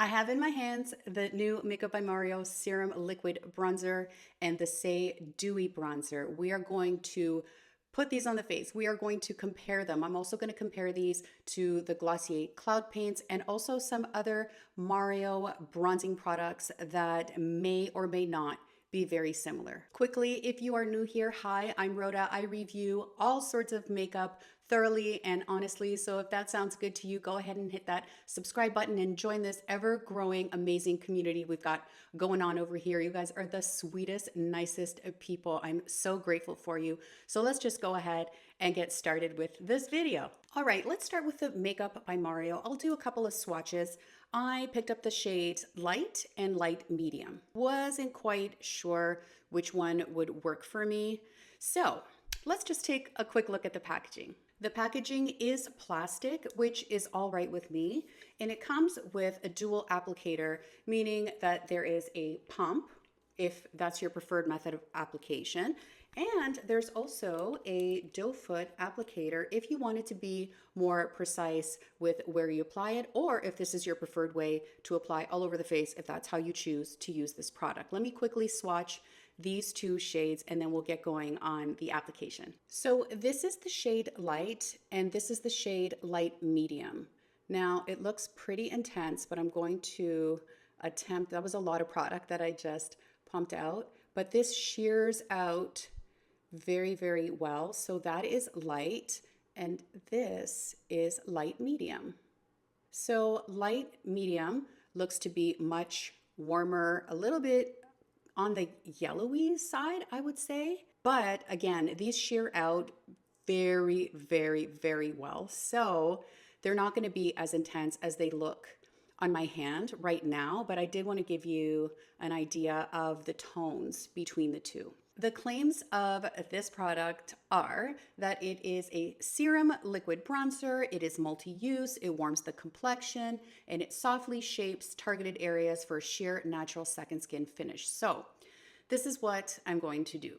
I have in my hands the new Makeup by Mario Serum Liquid Bronzer and the Saie Dewy Bronzer. We are going to put these on the face. We are going to compare them. I'm also going to compare these to the Glossier Cloud Paints and also some other Mario bronzing products that may or may not be very similar. Quickly, if you are new here, hi, I'm Rhoda. I review all sorts of makeup thoroughly and honestly. So if that sounds good to you, go ahead and hit that subscribe button and join this ever-growing, amazing community we've got going on over here. You guys are the sweetest, nicest people. I'm so grateful for you. So let's just go ahead and get started with this video. All right, let's start with the Makeup by Mario. I'll do a couple of swatches. I picked up the shades light and light medium. Wasn't quite sure which one would work for me. So let's just take a quick look at the packaging. The packaging is plastic, which is all right with me. And it comes with a dual applicator, meaning that there is a pump, if that's your preferred method of application. And there's also a doe foot applicator if you want it to be more precise with where you apply it, or if this is your preferred way to apply all over the face, if that's how you choose to use this product. Let me quickly swatch these two shades and then we'll get going on the application. So this is the shade light and this is the shade light medium. Now it looks pretty intense, but I'm going to attempt, that was a lot of product that I just pumped out, but this shears out very, very well. So that is light and this is light medium. So light medium looks to be much warmer, a little bit on the yellowy side, I would say. But again, these shear out very, very, very well. So they're not going to be as intense as they look on my hand right now, but I did want to give you an idea of the tones between the two. The claims of this product are that it is a serum liquid bronzer, it is multi-use, it warms the complexion, and it softly shapes targeted areas for sheer natural second skin finish. So this is what I'm going to do.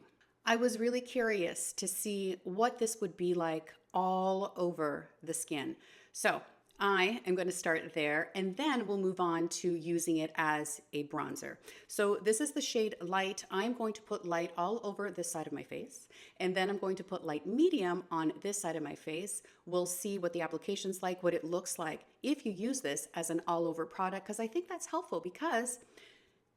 I was really curious to see what this would be like all over the skin. So I am going to start there and then we'll move on to using it as a bronzer. So this is the shade light. I'm going to put light all over this side of my face and then I'm going to put light medium on this side of my face. We'll see what the application's like, what it looks like if you use this as an all over product, because I think that's helpful because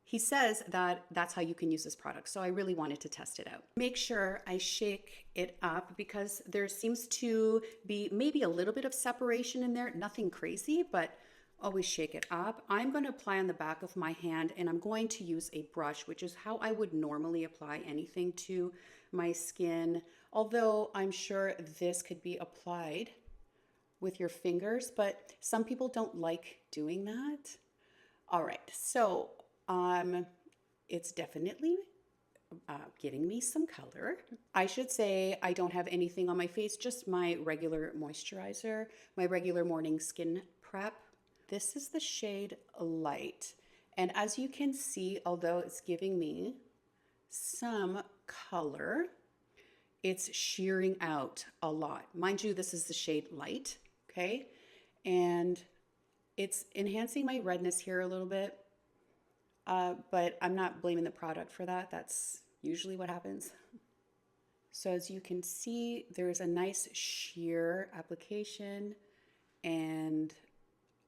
he says that that's how you can use this product. So I really wanted to test it out. Make sure I shake it up because there seems to be maybe a little bit of separation in there, nothing crazy, but always shake it up. I'm going to apply on the back of my hand and I'm going to use a brush, which is how I would normally apply anything to my skin. Although I'm sure this could be applied with your fingers, but some people don't like doing that. All right, so it's definitely giving me some color. I should say I don't have anything on my face, just my regular moisturizer, my regular morning skin prep. This is the shade light. And as you can see, although it's giving me some color, it's shearing out a lot. Mind you, this is the shade light, okay? And it's enhancing my redness here a little bit. But I'm not blaming the product for that. That's usually what happens. So as you can see, there's a nice sheer application and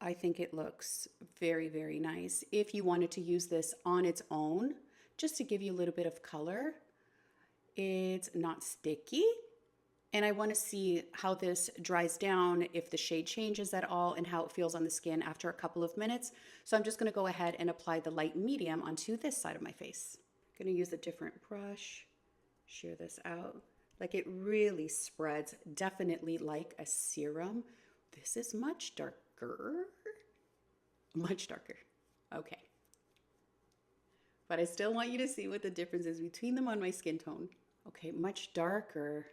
I think it looks very, very nice. If you wanted to use this on its own, just to give you a little bit of color, it's not sticky. And I want to see how this dries down, if the shade changes at all, and how it feels on the skin after a couple of minutes. So I'm just going to go ahead and apply the light medium onto this side of my face. I'm going to use a different brush, shear this out. Like it really spreads, definitely like a serum. This is much darker. Much darker. Okay. But I still want you to see what the difference is between them on my skin tone. Okay, much darker.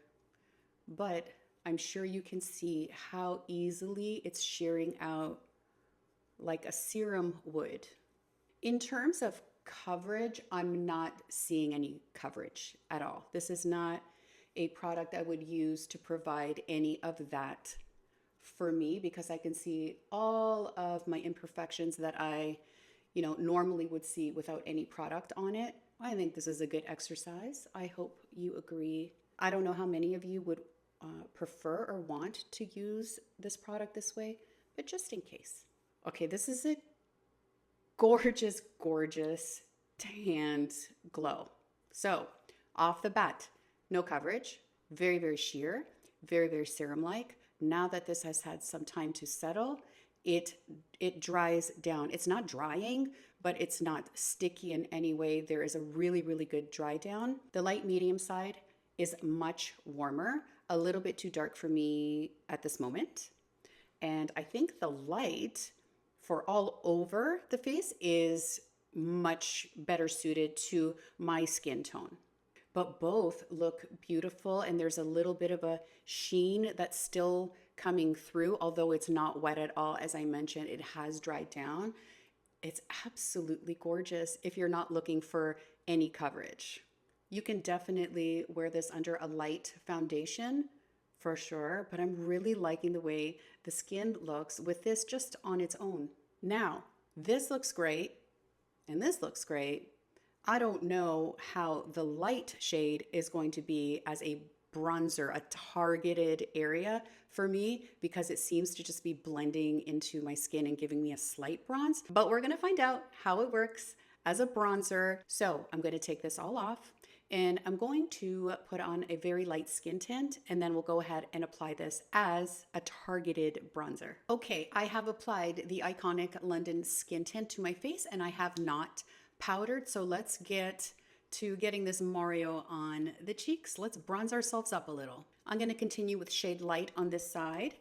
But I'm sure you can see how easily it's shearing out like a serum would. In terms of coverage, I'm not seeing any coverage at all. This is not a product I would use to provide any of that for me because I can see all of my imperfections that I, normally would see without any product on it. I think this is a good exercise. I hope you agree. I don't know how many of you would prefer or want to use this product this way, but just in case. Okay, this is a gorgeous, gorgeous tanned glow. So off the bat, no coverage, very, very sheer, very, very serum-like. Now that this has had some time to settle, it dries down. It's not drying, but it's not sticky in any way. There is a really, really good dry down. The light medium side is much warmer, a little bit too dark for me at this moment. And I think the light for all over the face is much better suited to my skin tone. But both look beautiful, and there's a little bit of a sheen that's still coming through, although it's not wet at all. As I mentioned, it has dried down. It's absolutely gorgeous if you're not looking for any coverage. You can definitely wear this under a light foundation for sure, but I'm really liking the way the skin looks with this just on its own. Now, this looks great, and this looks great. I don't know how the light shade is going to be as a bronzer, a targeted area for me, because it seems to just be blending into my skin and giving me a slight bronze. But we're gonna find out how it works as a bronzer. So I'm gonna take this all off, and I'm going to put on a very light skin tint, and then we'll go ahead and apply this as a targeted bronzer. Okay, I have applied the iconic London skin tint to my face, and I have not powdered. So let's get to getting this Mario on the cheeks. Let's bronze ourselves up a little. I'm gonna continue with Shade Light on this side.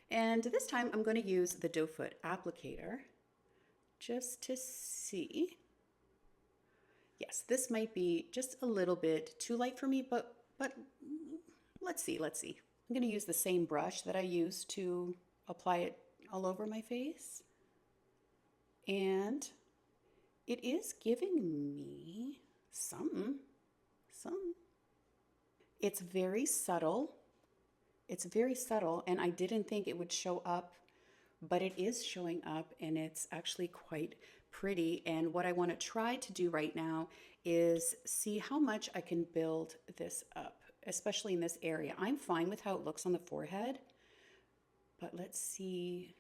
And this time I'm gonna use the doe foot applicator just to see. Yes, this might be just a little bit too light for me, but let's see. I'm gonna use the same brush that I used to apply it all over my face. And it is giving me some. It's very subtle. It's very subtle, and I didn't think it would show up, but it is showing up, and it's actually quite pretty. And what I want to try to do right now is see how much I can build this up, especially in this area. I'm fine with how it looks on the forehead, but let's see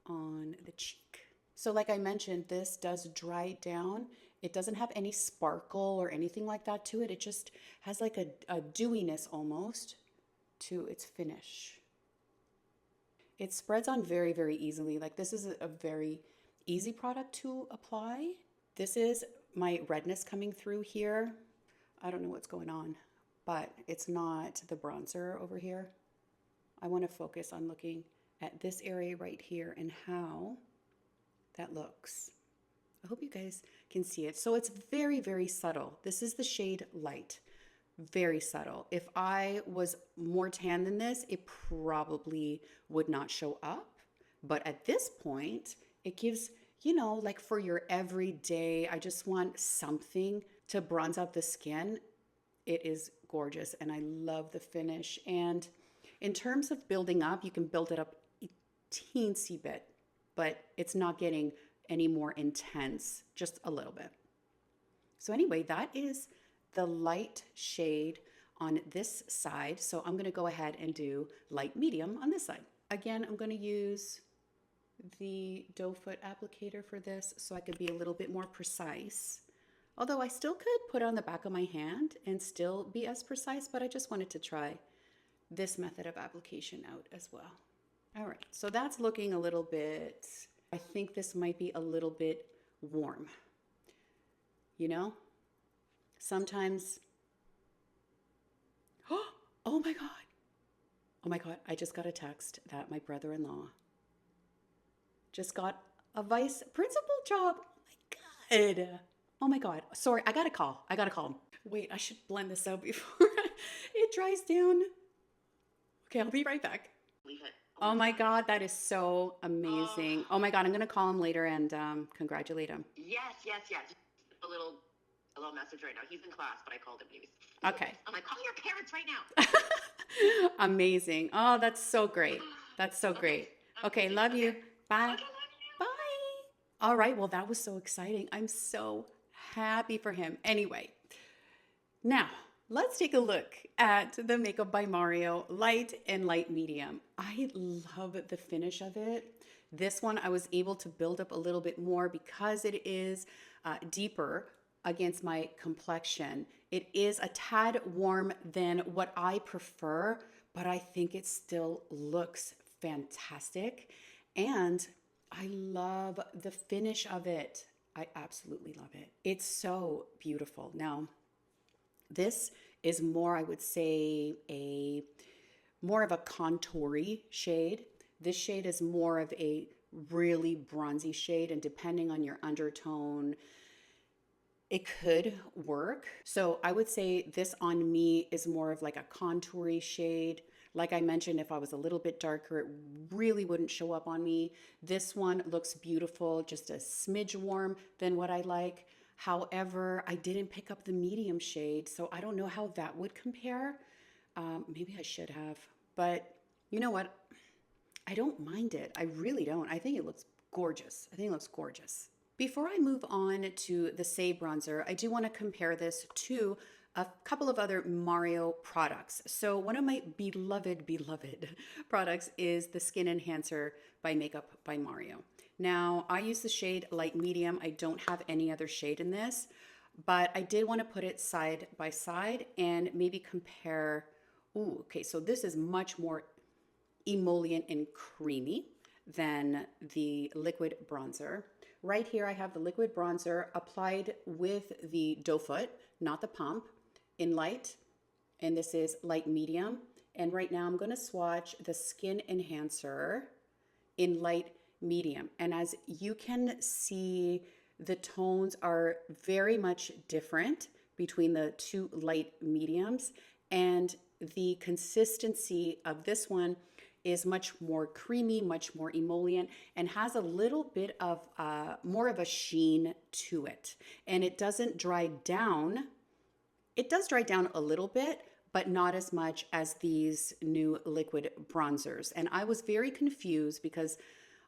on the cheek. So like I mentioned, this does dry down. It doesn't have any sparkle or anything like that to it. It just has like a dewiness almost to its finish. It spreads on very, very easily. Like this is a very easy product to apply. This is my redness coming through here. I don't know what's going on, but it's not the bronzer over here. I want to focus on looking at this area right here and how that looks. I hope you guys can see it. So it's very, very subtle. This is the shade Light. Very subtle. If I was more tan than this, it probably would not show up. But at this point, it gives, like for your everyday, I just want something to bronze out the skin. It is gorgeous, and I love the finish. And in terms of building up, you can build it up a teensy bit, but it's not getting any more intense, just a little bit. So anyway, that is the light shade on this side. So I'm gonna go ahead and do light medium on this side. Again, I'm gonna use the doe foot applicator for this so I could be a little bit more precise. Although I still could put it on the back of my hand and still be as precise, but I just wanted to try this method of application out as well. All right, so that's looking a little bit, I think this might be a little bit warm. Sometimes, oh my God, I just got a text that my brother-in-law just got a vice principal job. Oh my God. Oh my God. Sorry, I gotta call him. Wait, I should blend this out before it dries down. Okay, I'll be right back. Leave it. Oh my God, that is so amazing. Oh my God, I'm gonna call him later and congratulate him. Yes. A little message right now. He's in class, but I called him. Okay. I'm like, call your parents right now. Amazing. Oh, that's so great. That's so Okay. great. Okay, Amazing. love Okay. you. Bye. Okay, love you. Bye. Bye. All right, well, that was so exciting. I'm so happy for him. Anyway, now let's take a look at the Makeup by Mario Light and Light Medium. I love the finish of it. This one I was able to build up a little bit more because it is deeper against my complexion. It is a tad warm than what I prefer, but I think it still looks fantastic. And I love the finish of it. I absolutely love it. It's so beautiful. Now, this is more, I would say, a more of a contoury shade. This shade is more of a really bronzy shade, and depending on your undertone, it could work. So I would say this on me is more of like a contoury shade. Like I mentioned, if I was a little bit darker, it really wouldn't show up on me. This one looks beautiful, just a smidge warm than what I like. However, I didn't pick up the medium shade, so I don't know how that would compare. Maybe I should have, but you know what? I don't mind it. I really don't. I think it looks gorgeous. I think it looks gorgeous. Before I move on to the Saie bronzer, I do want to compare this to a couple of other Mario products. So one of my beloved products is the Skin Enhancer by Makeup by Mario. Now, I use the shade light medium. I don't have any other shade in this, but I did want to put it side by side and maybe compare. Ooh, okay, so this is much more emollient and creamy than the liquid bronzer. Right here I have the liquid bronzer applied with the doe foot, not the pump, in light, and this is light medium. And right now I'm going to swatch the Skin Enhancer in light medium. And as you can see, the tones are very much different between the two light mediums, and the consistency of this one is much more creamy, much more emollient, and has a little bit of more of a sheen to it. And it doesn't dry down. It does dry down a little bit, but not as much as these new liquid bronzers. And I was very confused because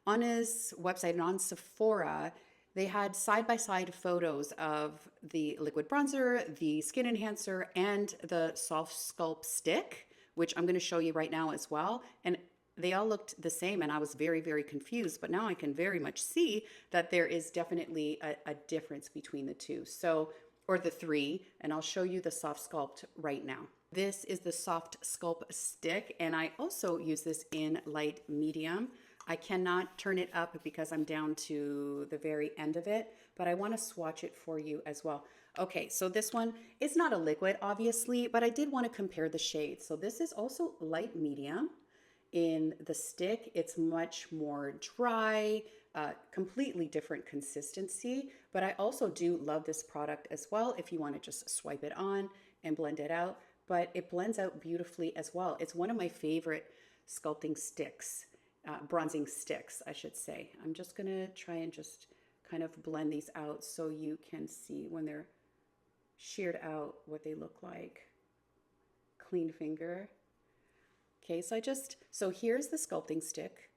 on his website and on Sephora, they had side-by-side photos of the liquid bronzer, the skin enhancer, and the soft sculpt stick, which I'm going to show you right now as well. And they all looked the same, and I was very, very confused. But now I can very much see that there is definitely a difference between the two. So, or the three, and I'll show you the soft sculpt right now. This is the soft sculpt stick, and I also use this in light medium. I cannot turn it up because I'm down to the very end of it, but I want to swatch it for you as well. Okay, so this one is not a liquid, obviously, but I did want to compare the shades. So this is also light medium. In the stick, it's much more dry, completely different consistency, but I also do love this product as well if you want to just swipe it on and blend it out, but it blends out beautifully as well. It's one of my favorite sculpting sticks. Bronzing sticks, I should say. I'm just gonna try and just kind of blend these out so you can see when they're sheared out what they look like. Clean finger. Okay, so here's the sculpting stick,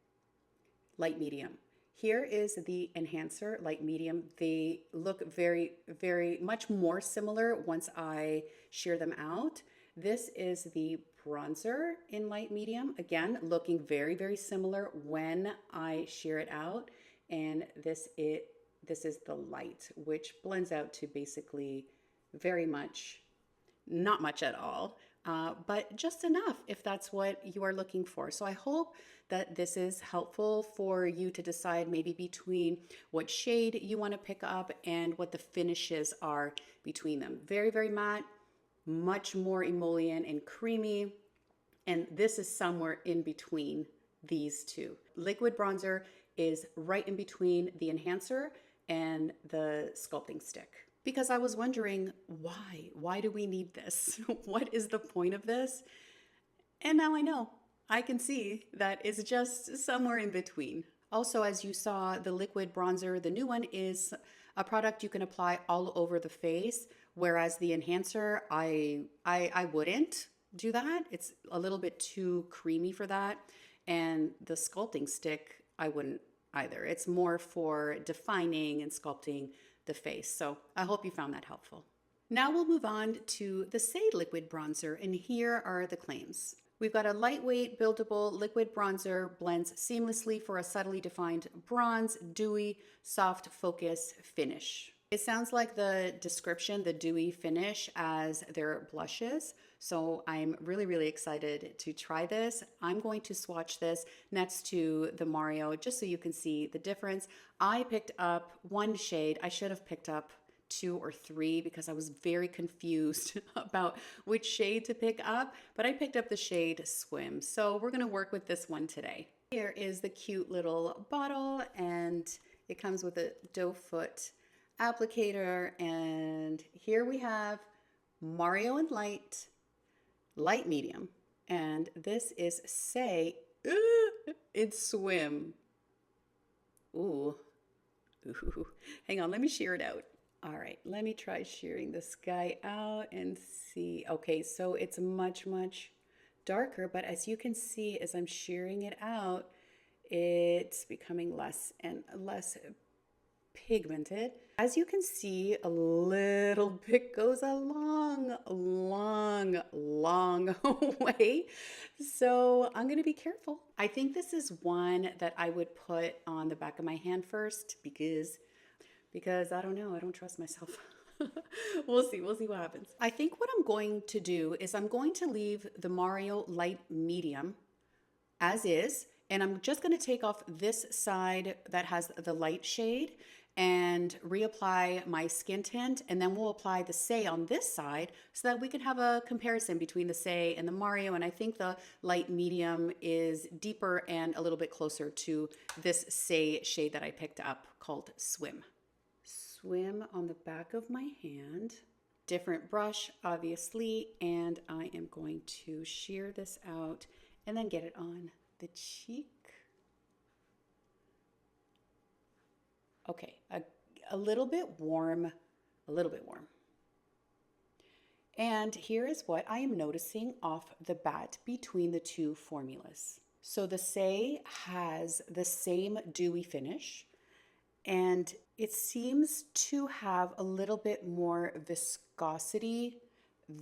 light medium. Here is the enhancer, light medium. They look very, very much more similar once I shear them out. This is the bronzer in light medium. Again, looking very, very similar when I shear it out. And this is the light, which blends out to basically very much, not much at all, but just enough if that's what you are looking for. So I hope that this is helpful for you to decide maybe between what shade you want to pick up and what the finishes are between them. Very, very matte, much more emollient and creamy, and this is somewhere in between these two. Liquid bronzer is right in between the enhancer and the sculpting stick. Because I was wondering, why do we need this? What is the point of this? And now I know. I can see that it's just somewhere in between. Also, as you saw, the liquid bronzer, the new one, is a product you can apply all over the face, whereas the enhancer, I wouldn't do that. It's a little bit too creamy for that. And the sculpting stick, I wouldn't either. It's more for defining and sculpting the face. So I hope you found that helpful. Now we'll move on to the Saie liquid bronzer, and here are the claims. We've got a lightweight, buildable liquid bronzer, blends seamlessly for a subtly defined bronze, dewy, soft focus finish. It sounds like the description, the dewy finish, as their blushes. So I'm really, really excited to try this. I'm going to swatch this next to the Mario just so you can see the difference. I picked up one shade. I should have picked up 2 or 3 because I was very confused about which shade to pick up, but I picked up the shade Swim. So we're gonna work with this one today. Here is the cute little bottle, and it comes with a doe foot applicator, and here we have Mario in light, light medium, and this is Saie, it's Swim. Ooh, hang on, let me shear it out. All right, let me try shearing this guy out and see. Okay, so it's much, much darker, but as you can see, as I'm shearing it out, it's becoming less and less pigmented. As you can see, a little bit goes a long, long, long way. So I'm gonna be careful. I think this is one that I would put on the back of my hand first because I don't know, I don't trust myself. We'll see what happens. I think what I'm going to do is I'm going to leave the Mario light medium as is, and I'm just going to take off this side that has the light shade and reapply my skin tint, and then we'll apply the Saie on this side so that we can have a comparison between the Saie and the Mario. And I think the light medium is deeper and a little bit closer to this Saie shade that I picked up called Swim. Swim on the back of my hand. Different brush, obviously, and I am going to shear this out and then get it on the cheek. Okay, a little bit warm, a little bit warm. And here is what I am noticing off the bat between the two formulas. So the Saie has the same dewy finish, and it seems to have a little bit more viscosity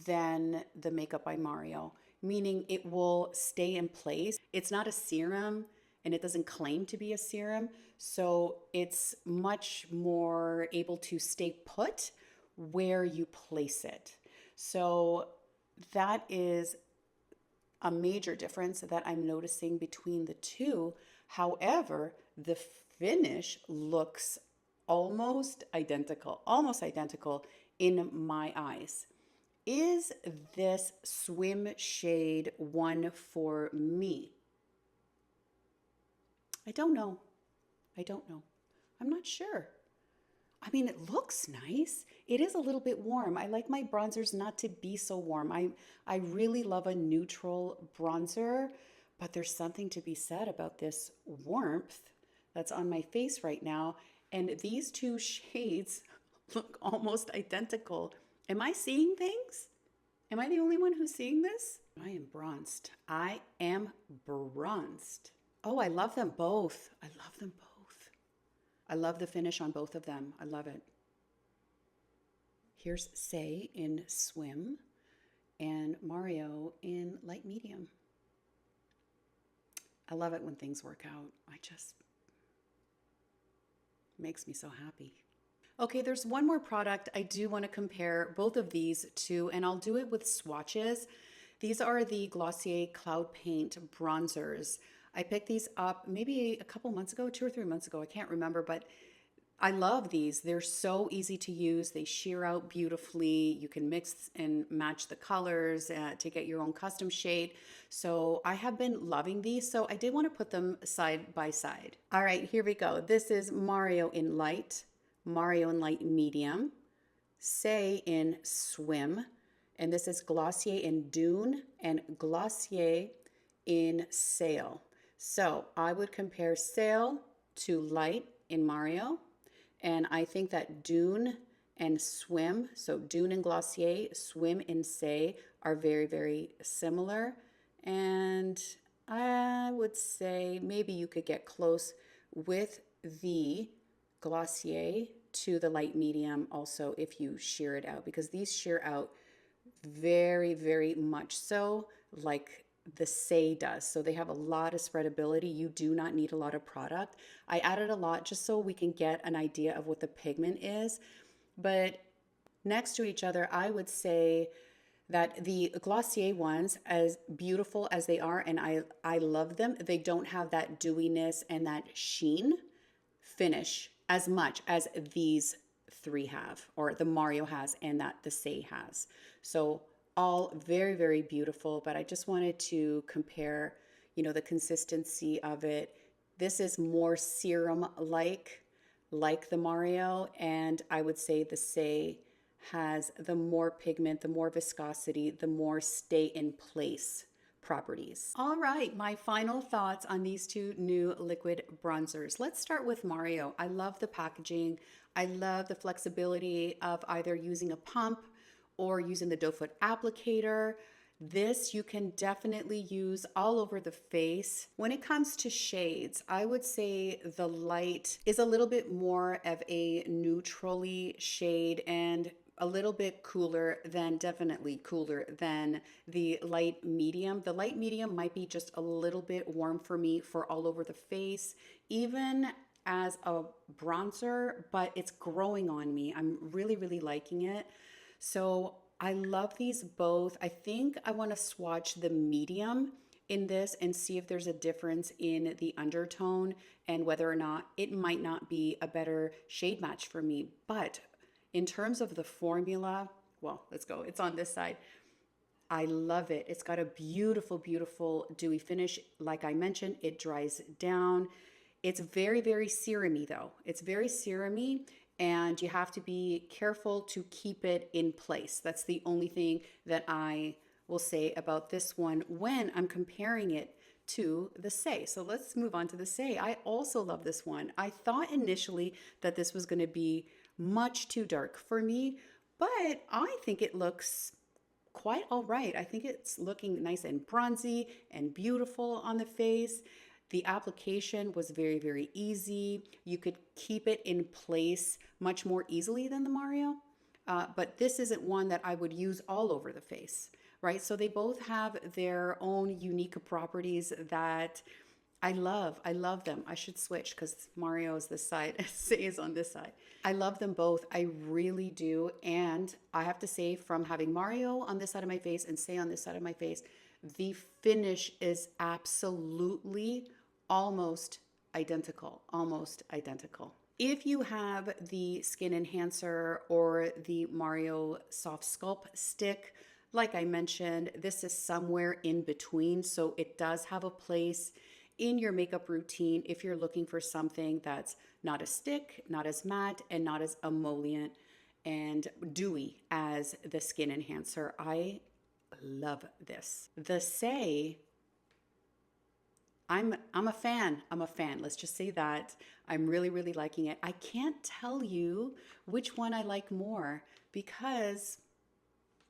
than the Makeup by Mario, meaning it will stay in place. It's not a serum and it doesn't claim to be a serum, so it's much more able to stay put where you place it. So that is a major difference that I'm noticing between the two. However, the finish looks almost identical in my eyes. Is this Swim shade one for me? I don't know. I'm not sure. I mean, it looks nice. It is a little bit warm. I like my bronzers not to be so warm. I really love a neutral bronzer, but there's something to be said about this warmth that's on my face right now. And these two shades look almost identical. Am I seeing things? Am I the only one who's seeing this? I am bronzed. I am bronzed. Oh, I love them both. I love them both. I love the finish on both of them. I love it. Here's Saie in Swim and Mario in light medium. I love it when things work out. Makes me so happy. Okay, there's one more product I do want to compare both of these to, and I'll do it with swatches. These are the Glossier Cloud Paint bronzers. I picked these up maybe a couple months ago, 2 or 3 months ago, I can't remember, but I love these. They're so easy to use. They sheer out beautifully. You can mix and match the colors to get your own custom shade. So I have been loving these. So I did want to put them side by side. All right, here we go. This is Mario in light, Mario in light medium, Saie in Swim, and this is Glossier in Dune and Glossier in Saile. So I would compare Saile to light in Mario, and I think that Dune and Swim, so Dune and Glossier, Swim and Saie are very, very similar. And I would say maybe you could get close with the Glossier to the light medium also if you shear it out, because these shear out very, very much so like the Saie does. So they have a lot of spreadability. You do not need a lot of product. I added a lot just so we can get an idea of what the pigment is. But next to each other, I would say that the Glossier ones, as beautiful as they are, and I love them, they don't have that dewiness and that sheen finish as much as these three have, or the Mario has, and that the Saie has. So all very, very beautiful, but I just wanted to compare, the consistency of it. This is more serum like the Mario, and I would say the Saie has the more pigment, the more viscosity, the more stay in place properties. All right, my final thoughts on these two new liquid bronzers. Let's start with Mario. I love the packaging. I love the flexibility of either using a pump or using the doe foot applicator. This you can definitely use all over the face. When it comes to shades, I would say the light is a little bit more of a neutrally shade and a little bit definitely cooler than the light medium. The light medium might be just a little bit warm for me for all over the face, even as a bronzer, but it's growing on me. I'm really, really liking it. So I love these both. I think I want to swatch the medium in this and see if there's a difference in the undertone and whether or not it might not be a better shade match for me. But in terms of the formula, well, let's go. It's on this side. I love it. It's got a beautiful, beautiful dewy finish. Like I mentioned, it dries down. It's very, very serumy though. It's very serumy, and you have to be careful to keep it in place. That's the only thing that I will say about this one when I'm comparing it to the Saie. So let's move on to the Saie. I also love this one. I thought initially that this was going to be much too dark for me, but I think it looks quite all right. I think it's looking nice and bronzy and beautiful on the face. The application was very, very easy. You could keep it in place much more easily than the Mario, but this isn't one that I would use all over the face, right? So they both have their own unique properties that I love. I love them. I should switch because Mario is this side, Saie is on this side. I love them both. I really do. And I have to say, from having Mario on this side of my face and Saie on this side of my face, the finish is absolutely almost identical, almost identical. If you have the Skin Enhancer or the Mario Soft Sculpt Stick, like I mentioned, this is somewhere in between. So it does have a place in your makeup routine if you're looking for something that's not as stick, not as matte, and not as emollient and dewy as the Skin Enhancer. I love this. The Saie, I'm a fan. I'm a fan. Let's just say that. I'm really, really liking it. I can't tell you which one I like more because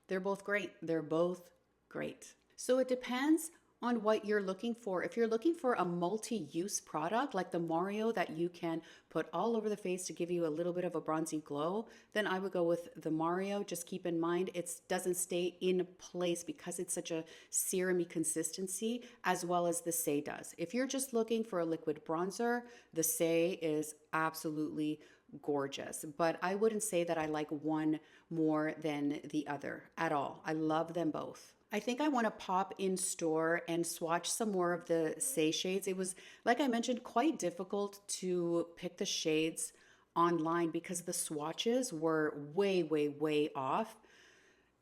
they're both great. They're both great. So it depends on what you're looking for. If you're looking for a multi-use product like the Mario that you can put all over the face to give you a little bit of a bronzy glow, then I would go with the Mario. Just keep in mind it doesn't stay in place because it's such a serumy consistency, as well as the Saie does. If you're just looking for a liquid bronzer, the Saie is absolutely gorgeous, but I wouldn't say that I like one more than the other at all. I love them both. I think I want to pop in store and swatch some more of the Saie shades. It was, like I mentioned, quite difficult to pick the shades online because the swatches were way, way, way off.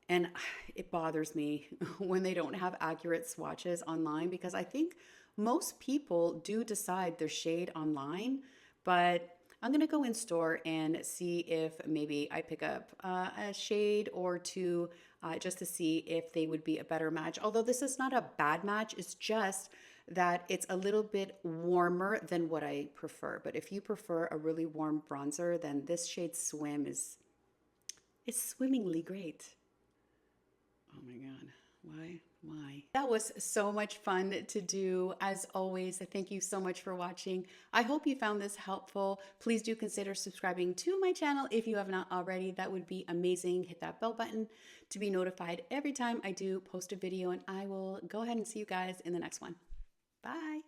And it bothers me when they don't have accurate swatches online because I think most people do decide their shade online, but I'm going to go in store and see if maybe I pick up a shade or two just to see if they would be a better match. Although this is not a bad match, it's just that it's a little bit warmer than what I prefer. But if you prefer a really warm bronzer, then this shade Swim is swimmingly great. Oh my God, why? Why? That was so much fun to do. As always, thank you so much for watching. I hope you found this helpful. Please do consider subscribing to my channel if you have not already. That would be amazing. Hit that bell button to be notified every time I do post a video, and I will go ahead and see you guys in the next one. Bye.